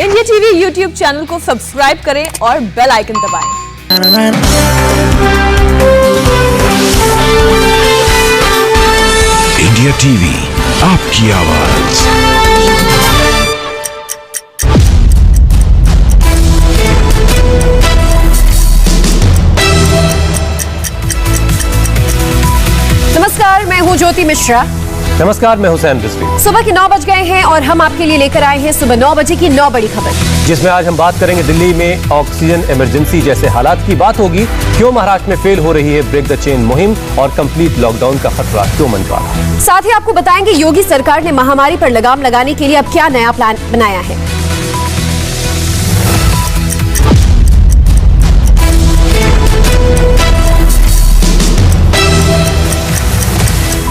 India TV YouTube channel को subscribe करें और बेल आइकन दबाएं। इंडिया टीवी, आपकी आवाज। नमस्कार, मैं हूं ज्योति मिश्रा। नमस्कार, मैं हुसैन रिजवी। सुबह के 9 बज गए हैं और हम आपके लिए लेकर आए हैं सुबह 9 बजे की 9 बड़ी खबर, जिसमें आज हम बात करेंगे दिल्ली में ऑक्सीजन इमरजेंसी जैसे हालात की। बात होगी क्यों महाराष्ट्र में फेल हो रही है ब्रेक द चेन मुहिम और कंप्लीट लॉकडाउन का खतरा क्यों मंडरा रहा है। साथ ही आपको बताएंगे योगी सरकार ने महामारी पर लगाम लगाने के लिए अब क्या नया प्लान बनाया है।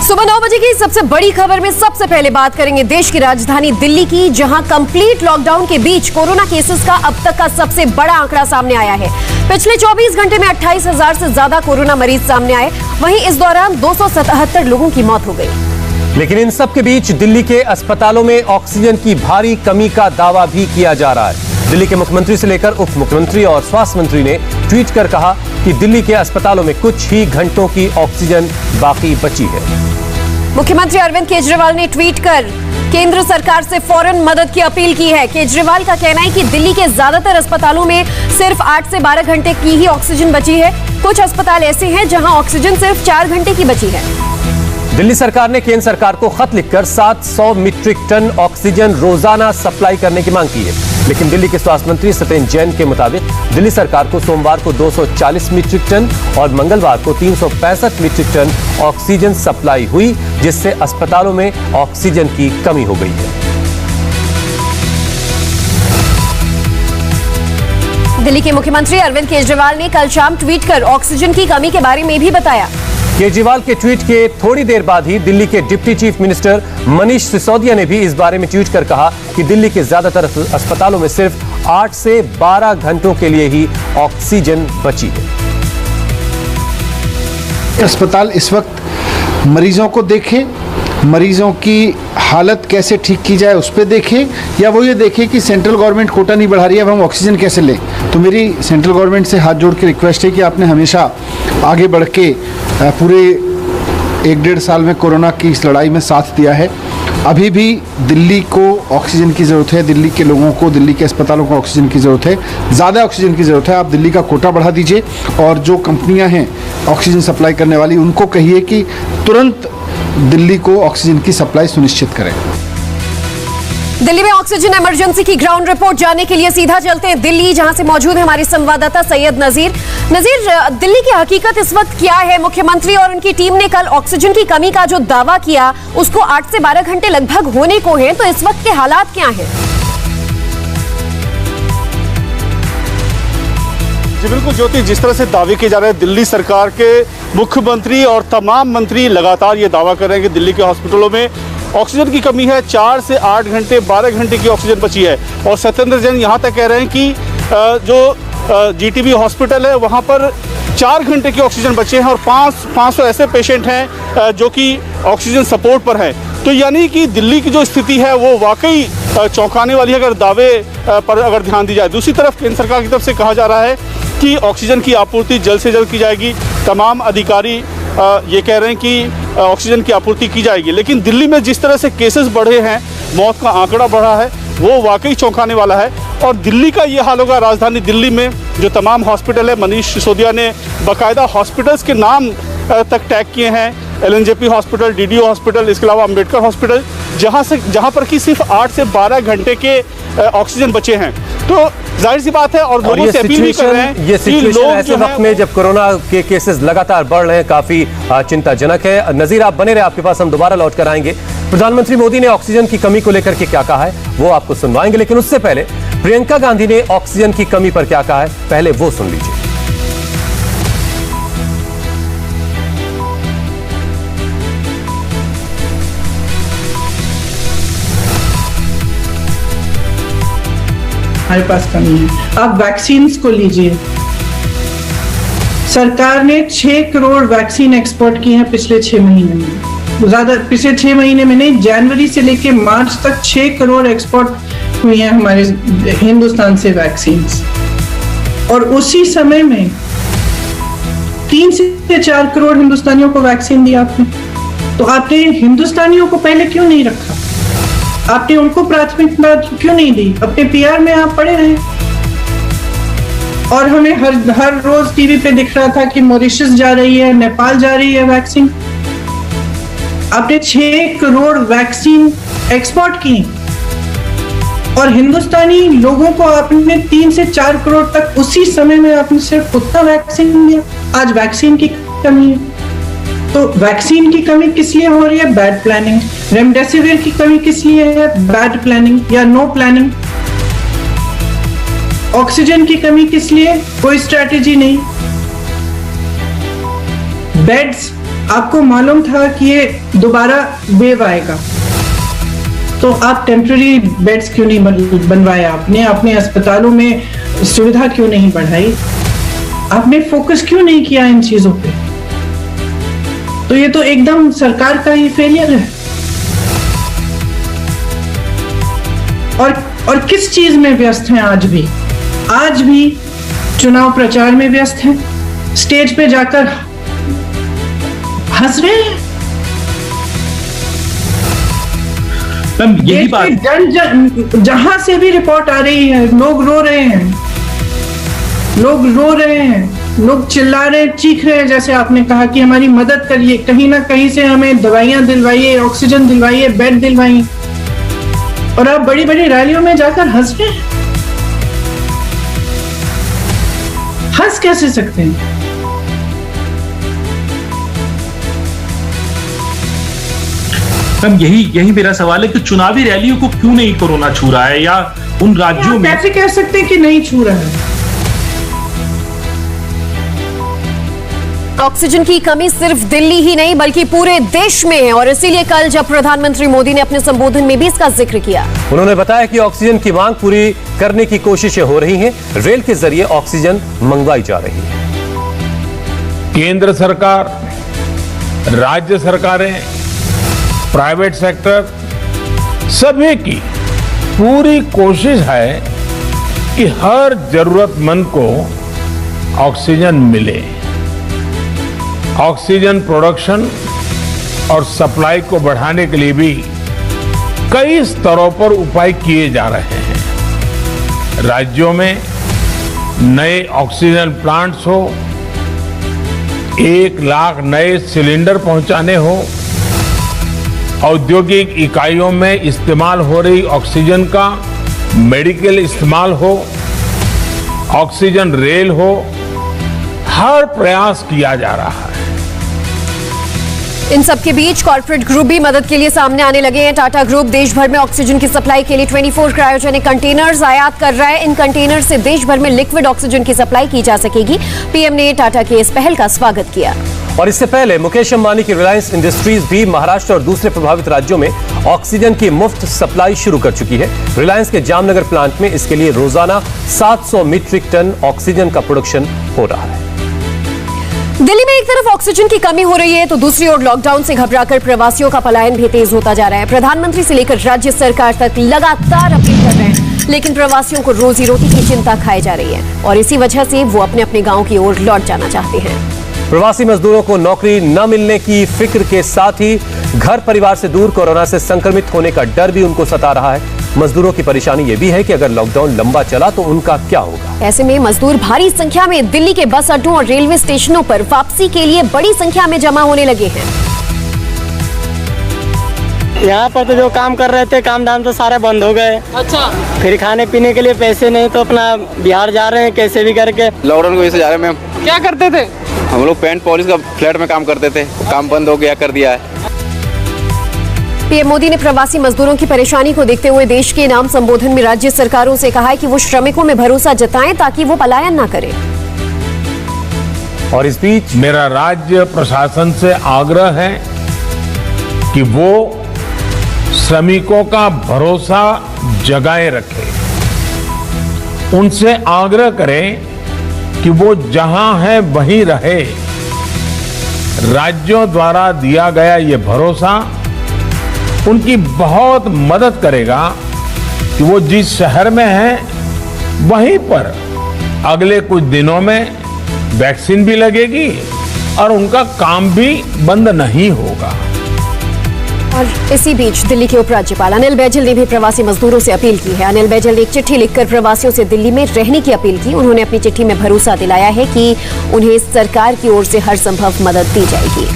सुबह 9 बजे की सबसे बड़ी खबर में सबसे पहले बात करेंगे देश की राजधानी दिल्ली की, जहां कंप्लीट लॉकडाउन के बीच कोरोना केसेस का अब तक का सबसे बड़ा आंकड़ा सामने आया है। पिछले 24 घंटे में 28,000 से ज्यादा कोरोना मरीज सामने आए। वहीं इस दौरान 277 लोगों की मौत हो गई। लेकिन इन सब के बीच दिल्ली के अस्पतालों में ऑक्सीजन की भारी कमी का दावा भी किया जा रहा है। दिल्ली के मुख्यमंत्री से लेकर उप मुख्यमंत्री और स्वास्थ्य मंत्री ने ट्वीट कर कहा कि दिल्ली के अस्पतालों में कुछ ही घंटों की ऑक्सीजन बाकी बची है। मुख्यमंत्री अरविंद केजरीवाल ने ट्वीट कर केंद्र सरकार से फौरन मदद की अपील की है। केजरीवाल का कहना है कि दिल्ली के ज्यादातर अस्पतालों में सिर्फ 8 से 12 घंटे की ही ऑक्सीजन बची है। कुछ अस्पताल ऐसे हैं जहां ऑक्सीजन सिर्फ 4 घंटे की बची है। दिल्ली सरकार ने केंद्र सरकार को खत लिखकर 700 मीट्रिक टन ऑक्सीजन रोजाना सप्लाई करने की मांग की है। लेकिन दिल्ली के स्वास्थ्य मंत्री सत्येंद्र जैन के मुताबिक दिल्ली सरकार को सोमवार को 240 मीट्रिक टन और मंगलवार को 365 मीट्रिक टन ऑक्सीजन सप्लाई हुई, जिससे अस्पतालों में ऑक्सीजन की कमी हो गई है। दिल्ली के मुख्यमंत्री अरविंद केजरीवाल ने कल शाम ट्वीट कर ऑक्सीजन की कमी के बारे में भी बताया। केजरीवाल के ट्वीट के थोड़ी देर बाद ही दिल्ली के deputy chief minister Manish Sisodia ने भी इस बारे में ट्वीट कर कहा कि दिल्ली के ज्यादातर अस्पतालों में सिर्फ 8 से 12 घंटों के लिए ही ऑक्सीजन बची है। अस्पताल इस वक्त मरीजों को देखे, मरीजों की हालत कैसे ठीक की जाए उस पर देखे, या वो ये देखे कि सेंट्रल गवर्नमेंट कोटा नहीं बढ़ा रही है, अब हम ऑक्सीजन कैसे लें। तो मेरी सेंट्रल गवर्नमेंट से हाथ जोड़ के रिक्वेस्ट है कि आपने हमेशा आगे बढ़ के पूरे 1-1.5 साल में कोरोना की इस लड़ाई में साथ दिया है। अभी भी दिल्ली को ऑक्सीजन की ज़रूरत है, दिल्ली के लोगों को, दिल्ली के अस्पतालों को ऑक्सीजन की ज़रूरत है, ज़्यादा ऑक्सीजन की ज़रूरत है। आप दिल्ली का कोटा बढ़ा दीजिए और जो कंपनियां हैं ऑक्सीजन सप्लाई करने वाली, उनको कहिए कि तुरंत दिल्ली को ऑक्सीजन की सप्लाई सुनिश्चित करें। दिल्ली में ऑक्सीजन इमरजेंसी की ग्राउंड रिपोर्ट जानने के लिए सीधा चलते हैं दिल्ली, जहां से मौजूद है हमारे संवाददाता सैयद नजीर। दिल्ली की हकीकत इस वक्त क्या है? मुख्यमंत्री और उनकी टीम ने कल ऑक्सीजन की कमी का जो दावा किया उसको 8 से 12 घंटे लगभग होने को है, तो इस वक्त के हालात क्या हैं? जी बिल्कुल ज्योति, जिस तरह से दावे किए जा रहे हैं, दिल्ली सरकार के मुख्यमंत्री और तमाम मंत्री लगातार ये दावा कर रहे हैं कि दिल्ली के हॉस्पिटलों में ऑक्सीजन की कमी है। 4 से 8 घंटे 12 घंटे की ऑक्सीजन बची है। और सत्येंद्र जैन यहाँ तक कह रहे हैं कि जो जीटीबी हॉस्पिटल है वहाँ पर 4 घंटे की ऑक्सीजन बचे हैं और 500 ऐसे पेशेंट हैं जो कि ऑक्सीजन सपोर्ट पर हैं। तो यानी कि दिल्ली की जो स्थिति है वो वाकई चौंकाने वाली है, अगर दावे पर अगर ध्यान दी जाए। दूसरी तरफ केंद्र सरकार की तरफ से कहा जा रहा है कि ऑक्सीजन की आपूर्ति जल्द से जल्द की जाएगी। तमाम अधिकारी ये कह रहे हैं कि ऑक्सीजन की आपूर्ति की जाएगी। लेकिन दिल्ली में जिस तरह से केसेस बढ़े हैं, मौत का आंकड़ा बढ़ा है, वो वाकई चौंकाने वाला है। और दिल्ली का ये हाल होगा राजधानी दिल्ली में जो तमाम हॉस्पिटल है, मनीष सिसोदिया ने बाकायदा हॉस्पिटल्स के नाम तक टैग किए हैं। LNJP हॉस्पिटल, DDO हॉस्पिटल, इसके अलावा अम्बेडकर हॉस्पिटल, जहाँ पर कि सिर्फ 8 से 12 घंटे के ऑक्सीजन बचे हैं। तो जाहिर सी बात है और लोगों से अपील भी कर रहे हैं ये सिचुएशन ऐसे वक्त में जब कोरोना के केसेस लगातार बढ़ रहे हैं काफी चिंताजनक है। नजीर आप बने रहे, आपके पास हम दोबारा लौट कर आएंगे। प्रधानमंत्री मोदी ने ऑक्सीजन की कमी को लेकर के क्या कहा है वो आपको सुनवाएंगे, लेकिन उससे पहले प्रियंका गांधी ने ऑक्सीजन की कमी पर क्या कहा है, पहले वो सुन लीजिए। हमारे पास कमी है। आप वैक्सीन को लीजिए, सरकार ने 6 करोड़ वैक्सीन एक्सपोर्ट की हैं पिछले 6 महीने में। ज्यादा पिछले 6 महीने में नहीं, जनवरी से लेकर मार्च तक 6 करोड़ एक्सपोर्ट हुई हैं हमारे हिंदुस्तान से वैक्सीन, और उसी समय में 3 से 4 करोड़ हिंदुस्तानियों को वैक्सीन दिया आपने। तो आपने हिंदुस्तानियों को पहले क्यों नहीं रखा? आपने उनको प्राथमिकता क्यों नहीं दी? अपने पीआर में आप पड़े रहे। और हमें हर रोज टीवी पे दिख रहा था कि मॉरिशस जा रही है, नेपाल जा रही है वैक्सीन। आपने 6 करोड़ वैक्सीन एक्सपोर्ट की, और हिंदुस्तानी लोगों को आपने 3 से 4 करोड़ तक उसी समय में आपने सिर्फ उतना वैक्सीन दिया। आज वैक्सीन की कमी है। तो वैक्सीन की कमी किस लिए हो रही है? Bad planning. रेमडेसिविर की कमी किस लिए है? बैड प्लानिंग या नो प्लानिंग। ऑक्सीजन की कमी किस लिए? कोई स्ट्रैटेजी नहीं। बेड्स, आपको मालूम था कि ये दोबारा वेव आएगा, तो आप टेम्पररी बेड्स क्यों नहीं बनवाए? आपने अपने अस्पतालों में सुविधा क्यों नहीं बढ़ाई? आपने फोकस क्यों नहीं किया इन चीजों पे? तो ये तो एकदम सरकार का ही फेलियर है। और किस चीज में व्यस्त हैं आज भी? आज भी चुनाव प्रचार में व्यस्त हैं, स्टेज पे जाकर हंस रहे हैं। यही बात जहां से भी रिपोर्ट आ रही है, लोग रो रहे हैं, लोग चिल्ला रहे हैं, चीख रहे हैं, जैसे आपने कहा कि हमारी मदद करिए, कहीं ना कहीं से हमें दवाइयां दिलवाइए, ऑक्सीजन दिलवाइए, बेड दिलवाइए। और आप बड़ी बड़ी रैलियों में जाकर हंस रहे हैं। हंस कैसे सकते हैं? मैम यही मेरा सवाल है कि चुनावी रैलियों को क्यों नहीं कोरोना छू रहा है, या उन राज्यों में कैसे कह सकते हैं कि नहीं छू रहा है? ऑक्सीजन की कमी सिर्फ दिल्ली ही नहीं बल्कि पूरे देश में है, और इसीलिए कल जब प्रधानमंत्री मोदी ने अपने संबोधन में भी इसका जिक्र किया, उन्होंने बताया कि ऑक्सीजन की मांग पूरी करने की कोशिशें हो रही हैं, रेल के जरिए ऑक्सीजन मंगवाई जा रही है। केंद्र सरकार, राज्य सरकारें, प्राइवेट सेक्टर, सभी की पूरी कोशिश है कि हर जरूरतमंद को ऑक्सीजन मिले। ऑक्सीजन प्रोडक्शन और सप्लाई को बढ़ाने के लिए भी कई स्तरों पर उपाय किए जा रहे हैं। राज्यों में नए ऑक्सीजन प्लांट्स हो, 1 लाख नए सिलेंडर पहुंचाने हो, औद्योगिक इकाइयों में इस्तेमाल हो रही ऑक्सीजन का मेडिकल इस्तेमाल हो, ऑक्सीजन रेल हो, हर प्रयास किया जा रहा है। इन सबके बीच कॉर्पोरेट ग्रुप भी मदद के लिए सामने आने लगे हैं। टाटा ग्रुप देश भर में ऑक्सीजन की सप्लाई के लिए 24 क्रायोजेनिक कंटेनर्स आयात कर रहा है। इन कंटेनर से देश भर में लिक्विड ऑक्सीजन की सप्लाई की जा सकेगी। पीएम ने टाटा के इस पहल का स्वागत किया। और इससे पहले मुकेश अंबानी की रिलायंस इंडस्ट्रीज भी महाराष्ट्र और दूसरे प्रभावित राज्यों में ऑक्सीजन की मुफ्त सप्लाई शुरू कर चुकी है। रिलायंस के जामनगर प्लांट में इसके लिए रोजाना 700 मीट्रिक टन ऑक्सीजन का प्रोडक्शन हो रहा है। दिल्ली में एक तरफ ऑक्सीजन की कमी हो रही है तो दूसरी ओर लॉकडाउन से घबराकर प्रवासियों का पलायन भी तेज होता जा रहा है। प्रधानमंत्री से लेकर राज्य सरकार तक लगातार अपील कर रहे हैं, लेकिन प्रवासियों को रोजी रोटी की चिंता खाई जा रही है और इसी वजह से वो अपने अपने गांव की ओर लौट जाना चाहते हैं। प्रवासी मजदूरों को नौकरी न मिलने की फिक्र के साथ ही घर परिवार से दूर कोरोना से संक्रमित होने का डर भी उनको सता रहा है। मजदूरों की परेशानी यह भी है कि अगर लॉकडाउन लंबा चला तो उनका क्या होगा। ऐसे में मजदूर भारी संख्या में दिल्ली के बस अड्डों और रेलवे स्टेशनों पर वापसी के लिए बड़ी संख्या में जमा होने लगे हैं। यहाँ पर तो जो काम कर रहे थे काम धाम तो सारे बंद हो गए। अच्छा, फिर खाने पीने के लिए पैसे नहीं तो अपना बिहार जा रहे हैं कैसे भी करके। लॉकडाउन की वजह से जा रहे हैं। मैम क्या करते थे? हम लोग पेंट पॉलिश का फ्लैट में काम करते थे, काम बंद हो गया, कर दिया है। पीएम मोदी ने प्रवासी मजदूरों की परेशानी को देखते हुए देश के नाम संबोधन में राज्य सरकारों से कहा है कि वो श्रमिकों में भरोसा जताएं ताकि वो पलायन न करें। और इस बीच मेरा राज्य प्रशासन से आग्रह है कि वो श्रमिकों का भरोसा जगाए रखे। उनसे आग्रह करें कि वो जहां है वहीं रहे। राज्यों द्वारा दिया गया ये भरोसा उनकी बहुत मदद करेगा कि वो जिस शहर में है वहीं पर अगले कुछ दिनों में वैक्सीन भी लगेगी और उनका काम भी बंद नहीं होगा। और इसी बीच दिल्ली के उपराज्यपाल अनिल बैजल ने भी प्रवासी मजदूरों से अपील की है। अनिल बैजल ने एक चिट्ठी लिखकर प्रवासियों से दिल्ली में रहने की अपील की। उन्होंने अपनी चिट्ठी में भरोसा दिलाया है कि उन्हें सरकार की ओर से हर संभव मदद दी जाएगी।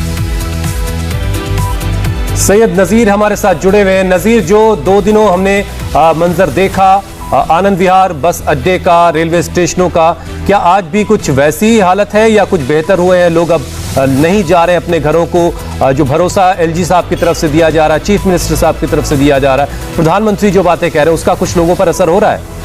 सैयद नजीर हमारे साथ जुड़े हुए हैं। नजीर, जो 2 दिनों हमने मंजर देखा आनंद विहार बस अड्डे का, रेलवे स्टेशनों का, क्या आज भी कुछ वैसी ही हालत है या कुछ बेहतर हुए हैं? लोग अब नहीं जा रहे अपने घरों को? जो भरोसा एलजी साहब की तरफ से दिया जा रहा है, चीफ मिनिस्टर साहब की तरफ से दिया जा रहा है, प्रधानमंत्री जो बातें कह रहे हैं, उसका कुछ लोगों पर असर हो रहा है?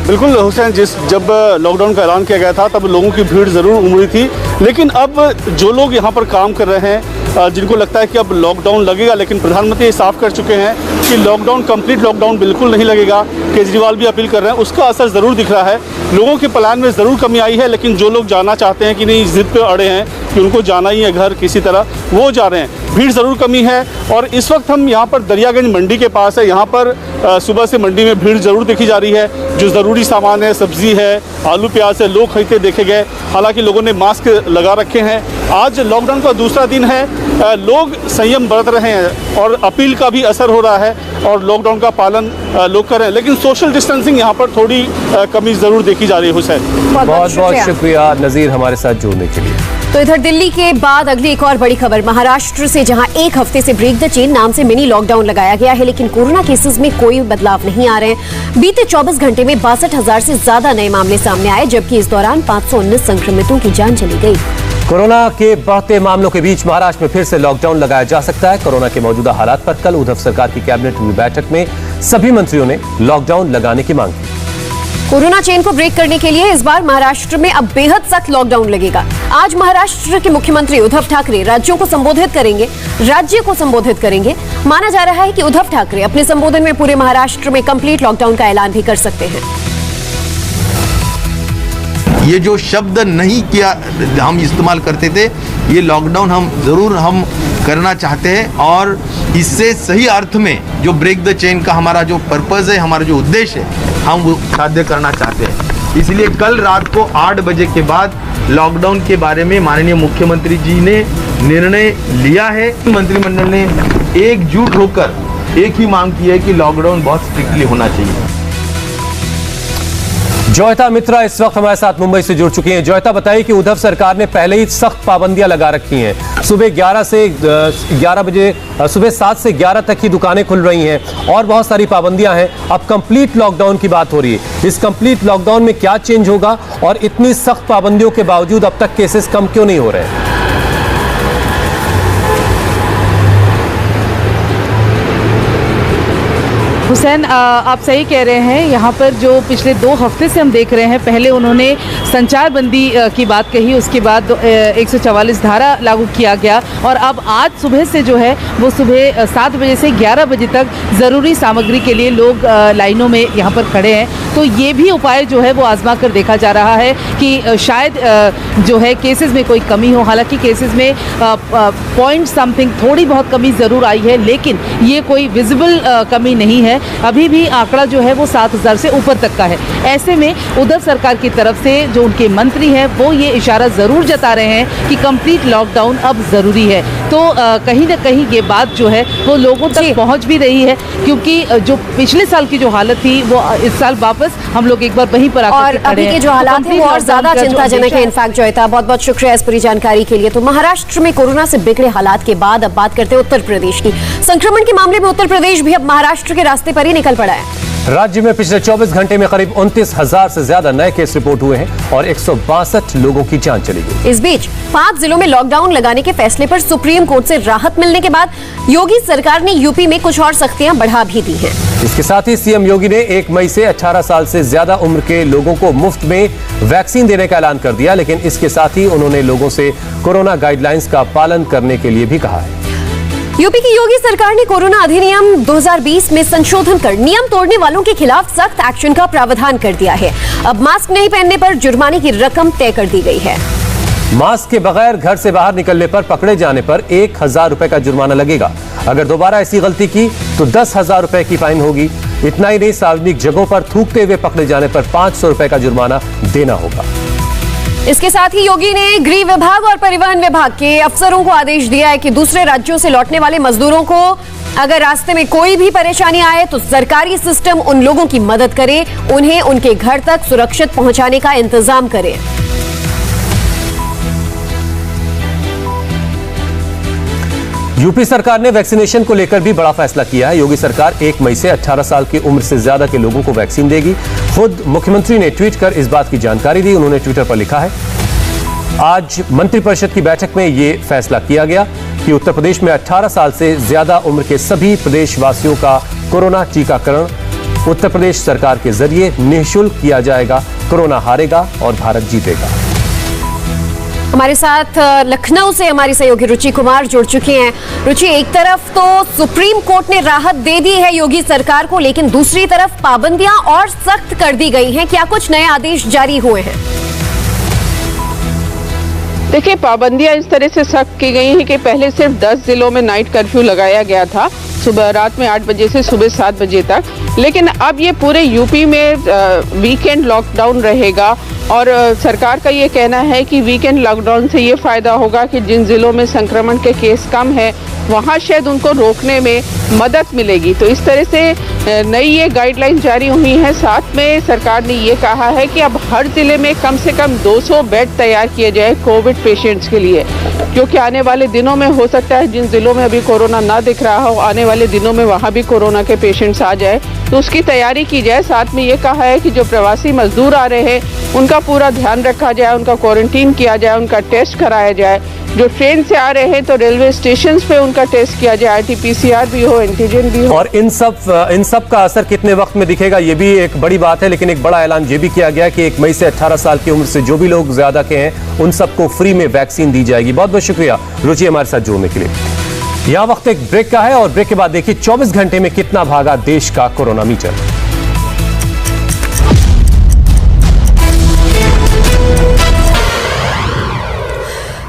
बिल्कुल हुसैन, जब लॉकडाउन का ऐलान किया गया था तब लोगों की भीड़ ज़रूर उमड़ी थी, लेकिन अब जो लोग यहाँ पर काम कर रहे हैं, जिनको लगता है कि अब लॉकडाउन लगेगा, लेकिन प्रधानमंत्री साफ कर चुके हैं कि लॉकडाउन, कंप्लीट लॉकडाउन बिल्कुल नहीं लगेगा। केजरीवाल भी अपील कर रहे हैं, उसका असर ज़रूर दिख रहा है। लोगों के प्लान में ज़रूर कमी आई है, लेकिन जो लोग जाना चाहते हैं कि नहीं, जिद पे अड़े हैं कि उनको जाना ही है घर किसी तरह, वो जा रहे हैं। भीड़ ज़रूर कमी है। और इस वक्त हम यहाँ पर दरियागंज मंडी के पास है। यहाँ पर सुबह से मंडी में भीड़ ज़रूर देखी जा रही है। जो ज़रूरी सामान है, सब्जी है, आलू प्याज है, लोग खरीदते देखे गए। हालांकि लोगों ने मास्क लगा रखे हैं। आज लॉकडाउन का दूसरा दिन है, लोग संयम बरत रहे हैं और अपील का भी असर हो रहा है और लॉकडाउन का पालन लोग कर रहे हैं, लेकिन सोशल डिस्टेंसिंग यहाँ पर थोड़ी कमी ज़रूर देखी जा रही है। हुसैन, बहुत बहुत शुक्रिया नज़ीर हमारे साथ जुड़ने के लिए। तो इधर दिल्ली के बाद अगली एक और बड़ी खबर महाराष्ट्र से, जहां एक हफ्ते से ब्रेक द चेन नाम से मिनी लॉकडाउन लगाया गया है, लेकिन कोरोना केसेस में कोई बदलाव नहीं आ रहे हैं। बीते 24 घंटे में 62,000 से ज्यादा नए मामले सामने आए, जबकि इस दौरान 519 संक्रमितों की जान चली गई। कोरोना के बढ़ते मामलों के बीच महाराष्ट्र में फिर से लॉकडाउन लगाया जा सकता है। कोरोना के मौजूदा हालात पर कल उद्धव सरकार की कैबिनेट हुई बैठक में सभी मंत्रियों ने लॉकडाउन लगाने की मांग की। कोरोना चेन को ब्रेक करने के लिए इस बार महाराष्ट्र में अब बेहद सख्त लॉकडाउन लगेगा। आज महाराष्ट्र के मुख्यमंत्री उद्धव ठाकरे राज्य को संबोधित करेंगे। माना जा रहा है कि उद्धव ठाकरे अपने संबोधन में पूरे महाराष्ट्र में कंप्लीट लॉकडाउन का ऐलान भी कर सकते हैं। ये जो शब्द नहीं किया हम इस्तेमाल करते थे, ये लॉकडाउन हम जरूर करना चाहते हैं और इससे सही अर्थ में जो ब्रेक द चेन का हमारा जो पर्पस है, हमारा जो उद्देश्य है, हम वो साध्य करना चाहते हैं। इसलिए कल रात को 8 बजे के बाद लॉकडाउन के बारे में माननीय मुख्यमंत्री जी ने निर्णय लिया है। मंत्रिमंडल ने एकजुट होकर एक ही मांग की है कि लॉकडाउन बहुत स्ट्रिक्टली होना चाहिए। जॉयता मित्रा इस वक्त हमारे साथ मुंबई से जुड़ चुकी हैं। जॉयता, बताइए कि उद्धव सरकार ने पहले ही सख्त पाबंदियां लगा रखी हैं। सुबह 7 से 11 तक की दुकानें खुल रही हैं और बहुत सारी पाबंदियां हैं। अब कंप्लीट लॉकडाउन की बात हो रही है। इस कंप्लीट लॉकडाउन में क्या चेंज होगा और इतनी सख्त पाबंदियों के बावजूद अब तक केसेस कम क्यों नहीं हो रहे हैं? हुसैन, आप सही कह रहे हैं। यहाँ पर जो पिछले 2 हफ्ते से हम देख रहे हैं, पहले उन्होंने संचार बंदी की बात कही, उसके बाद 144 धारा लागू किया गया और अब आज सुबह से जो है वो सुबह 7 बजे से 11 बजे तक ज़रूरी सामग्री के लिए लोग लाइनों में यहाँ पर खड़े हैं। तो ये भी उपाय जो है वो आजमा कर देखा जा रहा है कि शायद जो है केसेस में कोई कमी हो। हालांकि केसेस में पॉइंट समथिंग थोड़ी बहुत कमी ज़रूर आई है, लेकिन ये कोई विजिबल कमी नहीं है। अभी भी आंकड़ा जो है वो 7,000 से ऊपर तक का है। ऐसे में उद्धव सरकार की तरफ से जो उनके मंत्री हैं वो ये इशारा ज़रूर जता रहे हैं कि कंप्लीट लॉकडाउन अब ज़रूरी है। तो कहीं ना कहीं ये बात जो है वो लोगों तक पहुंच भी रही है, क्योंकि जो पिछले साल की जो हालत थी वो इस साल वापस हम लोग एक बार वहीं पर आकर और अभी के जो हालात हैं वो और ज्यादा चिंताजनक है। इनफैक्ट जॉयता, बहुत बहुत शुक्रिया इस पूरी जानकारी के लिए। तो महाराष्ट्र में कोरोना से बिगड़े हालात के बाद अब बात करते हैं उत्तर प्रदेश की। संक्रमण के मामले में उत्तर प्रदेश भी अब महाराष्ट्र के रास्ते पर ही निकल पड़ा है। राज्य में पिछले 24 घंटे में करीब 29,000 से ज्यादा नए केस रिपोर्ट हुए हैं और 162 लोगों की जान चली गई। इस बीच 5 जिलों में लॉकडाउन लगाने के फैसले पर सुप्रीम कोर्ट से राहत मिलने के बाद योगी सरकार ने यूपी में कुछ और सख्तियां बढ़ा भी दी हैं। इसके साथ ही सीएम योगी ने 1 मई से 18 साल से ज्यादा उम्र के लोगों को मुफ्त में वैक्सीन देने का ऐलान कर दिया, लेकिन इसके साथ ही उन्होंने लोगों से कोरोना गाइडलाइंस का पालन करने के लिए भी कहा है। यूपी की योगी सरकार ने कोरोना अधिनियम 2020 में संशोधन कर नियम तोड़ने वालों के खिलाफ सख्त एक्शन का प्रावधान कर दिया है। अब मास्क नहीं पहनने पर जुर्माने की रकम तय कर दी गई है। मास्क के बगैर घर से बाहर निकलने पर पकड़े जाने पर 1000 रुपए का जुर्माना लगेगा। अगर दोबारा ऐसी गलती की तो 10,000 रुपए की फाइन होगी। इतना ही नहीं, सार्वजनिक जगहों पर थूकते हुए पकड़े जाने पर 500 रुपए का जुर्माना देना होगा। इसके साथ ही योगी ने गृह विभाग और परिवहन विभाग के अफसरों को आदेश दिया है कि दूसरे राज्यों से लौटने वाले मजदूरों को अगर रास्ते में कोई भी परेशानी आए तो सरकारी सिस्टम उन लोगों की मदद करे, उन्हें उनके घर तक सुरक्षित पहुंचाने का इंतजाम करे। यूपी सरकार ने वैक्सीनेशन को लेकर भी बड़ा फैसला किया है। योगी सरकार 1 मई से 18 साल की उम्र से ज्यादा के लोगों को वैक्सीन देगी। खुद मुख्यमंत्री ने ट्वीट कर इस बात की जानकारी दी। उन्होंने ट्विटर पर लिखा है, आज मंत्रिपरिषद की बैठक में यह फैसला किया गया कि उत्तर प्रदेश में 18 साल से ज्यादा उम्र के सभी प्रदेशवासियों का कोरोना टीकाकरण उत्तर प्रदेश सरकार के जरिए निःशुल्क किया जाएगा। कोरोना हारेगा और भारत जीतेगा। हमारे साथ लखनऊ से हमारी सहयोगी रुचि कुमार जुड़ चुकी हैं। रुचि, एक तरफ तो सुप्रीम कोर्ट ने राहत दे दी है योगी सरकार को, लेकिन दूसरी तरफ पाबंदियां और सख्त कर दी गई हैं। क्या कुछ नए आदेश जारी हुए हैं? देखिए, पाबंदियां इस तरह से सख्त की गई हैं कि पहले सिर्फ 10 जिलों में नाइट कर्फ्यू लगाया गया था, सुबह रात में 8 बजे से सुबह 7 बजे तक, लेकिन अब ये पूरे यूपी में वीकेंड लॉकडाउन रहेगा। और सरकार का ये कहना है कि वीकेंड लॉकडाउन से ये फायदा होगा कि जिन जिलों में संक्रमण के केस कम है वहाँ शायद उनको रोकने में मदद मिलेगी। तो इस तरह से नई ये गाइडलाइन जारी हुई है। साथ में सरकार ने ये कहा है कि अब हर जिले में कम से कम 200 बेड तैयार किए जाए कोविड पेशेंट्स के लिए, क्योंकि आने वाले दिनों में हो सकता है जिन जिलों में अभी कोरोना ना दिख रहा हो, आने वाले दिनों में वहाँ भी कोरोना के पेशेंट्स आ जाए, तो उसकी तैयारी की जाए। साथ में ये कहा है कि जो प्रवासी मजदूर आ रहे हैं उनका पूरा ध्यान रखा जाए, उनका क्वारंटीन किया जाए, उनका टेस्ट कराया जाए। जो ट्रेन से आ रहे हैं तो रेलवे स्टेशन पे उनका टेस्ट किया जाए, RT-PCR भी हो, एंटीजन भी हो। और इन सब का असर कितने वक्त में दिखेगा, ये भी एक बड़ी बात है। लेकिन एक बड़ा ऐलान ये भी किया गया कि 1 मई से 18 साल की उम्र से जो भी लोग ज्यादा के हैं उन सबको फ्री में वैक्सीन दी जाएगी। बहुत बहुत शुक्रिया रुचि हमारे साथ जुड़ने के लिए। यह वक्त एक ब्रेक का है और ब्रेक के बाद देखिए 24 घंटे में कितना भागा देश का कोरोना मीटर।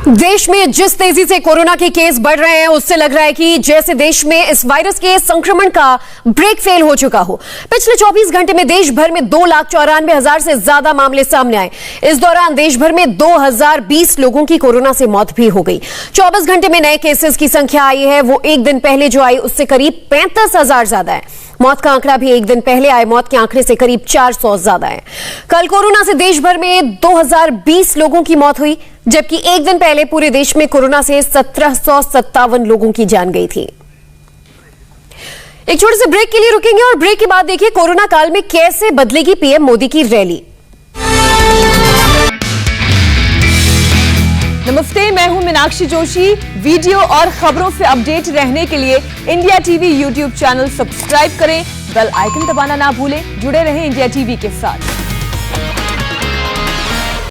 देश में जिस तेजी से कोरोना के केस बढ़ रहे हैं उससे लग रहा है कि जैसे देश में इस वायरस के संक्रमण का ब्रेक फेल हो चुका हो। पिछले 24 घंटे में देश भर में 2,94,000 से ज्यादा मामले सामने आए। इस दौरान देश भर में 2020 लोगों की कोरोना से मौत भी हो गई। 24 घंटे में नए केसेस की संख्या आई है वो एक दिन पहले जो आई उससे करीब 35,000 ज्यादा है। मौत का आंकड़ा भी एक दिन पहले आए मौत के आंकड़े से करीब 400 ज्यादा है। कल कोरोना से देश भर में 2020 लोगों की मौत हुई, जबकि एक दिन पहले पूरे देश में कोरोना से 1757 लोगों की जान गई थी। एक छोटे से ब्रेक के लिए रुकेंगे और ब्रेक के बाद देखिए कोरोना काल में कैसे बदलेगी पीएम मोदी की रैली। नमस्ते, मैं हूं मीनाक्षी जोशी। वीडियो और खबरों से अपडेट रहने के लिए India TV YouTube channel subscribe करें, बेल आइकन दबाना ना भूलें। जुड़े रहें इंडिया टीवी के साथ।